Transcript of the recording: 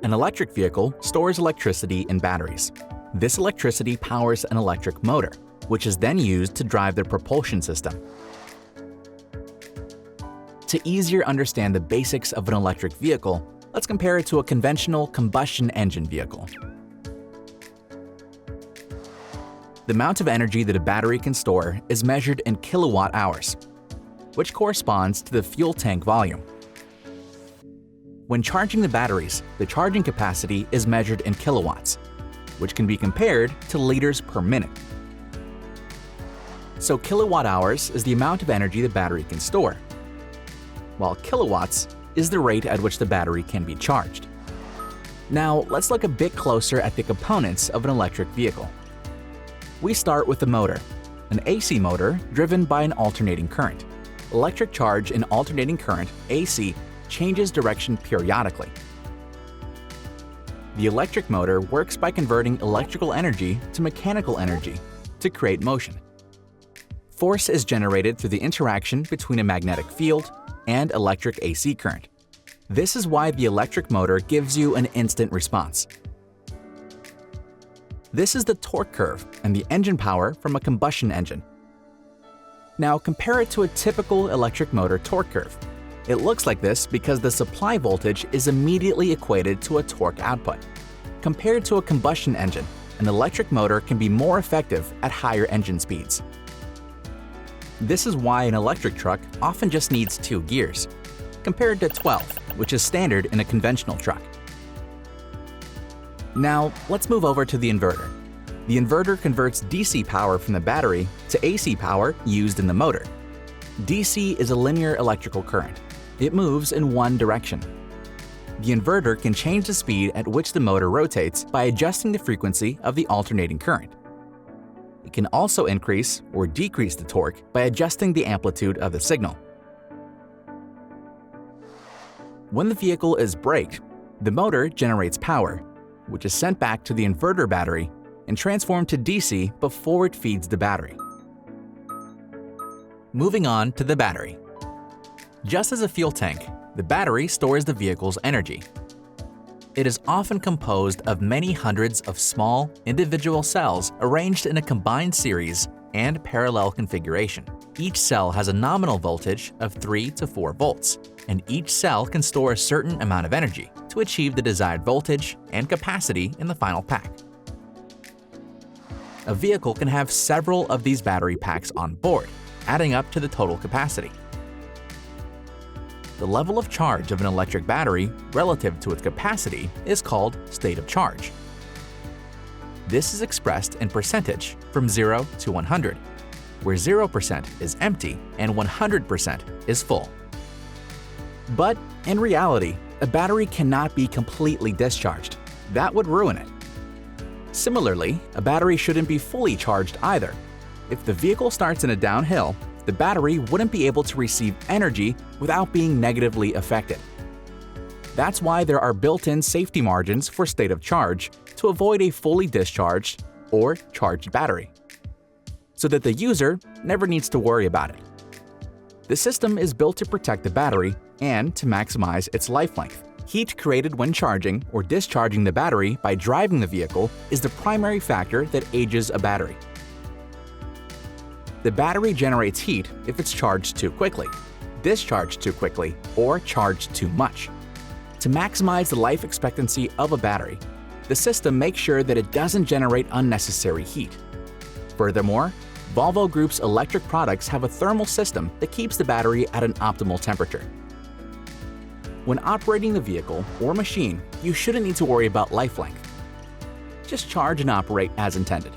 An electric vehicle stores electricity in batteries. This electricity powers an electric motor, which is then used to drive the propulsion system. To easier understand the basics of an electric vehicle, let's compare it to a conventional combustion engine vehicle. The amount of energy that a battery can store is measured in kilowatt hours, which corresponds to the fuel tank volume. When charging the batteries, the charging capacity is measured in kilowatts, which can be compared to liters per minute. So kilowatt hours is the amount of energy the battery can store, while kilowatts is the rate at which the battery can be charged. Now, let's look a bit closer at the components of an electric vehicle. We start with the motor, an AC motor driven by an alternating current. Electric charge in alternating current, AC, changes direction periodically. The electric motor works by converting electrical energy to mechanical energy to create motion. Force is generated through the interaction between a magnetic field and electric AC current. This is why the electric motor gives you an instant response. This is the torque curve and the engine power from a combustion engine. Now compare it to a typical electric motor torque curve. It looks like this because the supply voltage is immediately equated to a torque output. Compared to a combustion engine, an electric motor can be more effective at higher engine speeds. This is why an electric truck often just needs 2 gears, compared to 12, which is standard in a conventional truck. Now, let's move over to the inverter. The inverter converts DC power from the battery to AC power used in the motor. DC is a linear electrical current. It moves in one direction. The inverter can change the speed at which the motor rotates by adjusting the frequency of the alternating current. It can also increase or decrease the torque by adjusting the amplitude of the signal. When the vehicle is braked, the motor generates power, which is sent back to the inverter battery and transformed to DC before it feeds the battery. Moving on to the battery. Just as a fuel tank, the battery stores the vehicle's energy. It is often composed of many hundreds of small, individual cells arranged in a combined series and parallel configuration. Each cell has a nominal voltage of 3 to 4 volts, and each cell can store a certain amount of energy to achieve the desired voltage and capacity in the final pack. A vehicle can have several of these battery packs on board, adding up to the total capacity. The level of charge of an electric battery relative to its capacity is called state of charge. This is expressed in percentage from 0 to 100, where 0% is empty and 100% is full. But in reality, a battery cannot be completely discharged. That would ruin it. Similarly, a battery shouldn't be fully charged either. If the vehicle starts in a downhill, the battery wouldn't be able to receive energy without being negatively affected. That's why there are built-in safety margins for state of charge to avoid a fully discharged or charged battery, so that the user never needs to worry about it. The system is built to protect the battery and to maximize its life length. Heat created when charging or discharging the battery by driving the vehicle is the primary factor that ages a battery. The battery generates heat if it's charged too quickly, discharged too quickly, or charged too much. To maximize the life expectancy of a battery, the system makes sure that it doesn't generate unnecessary heat. Furthermore, Volvo Group's electric products have a thermal system that keeps the battery at an optimal temperature. When operating the vehicle or machine, you shouldn't need to worry about life length. Just charge and operate as intended.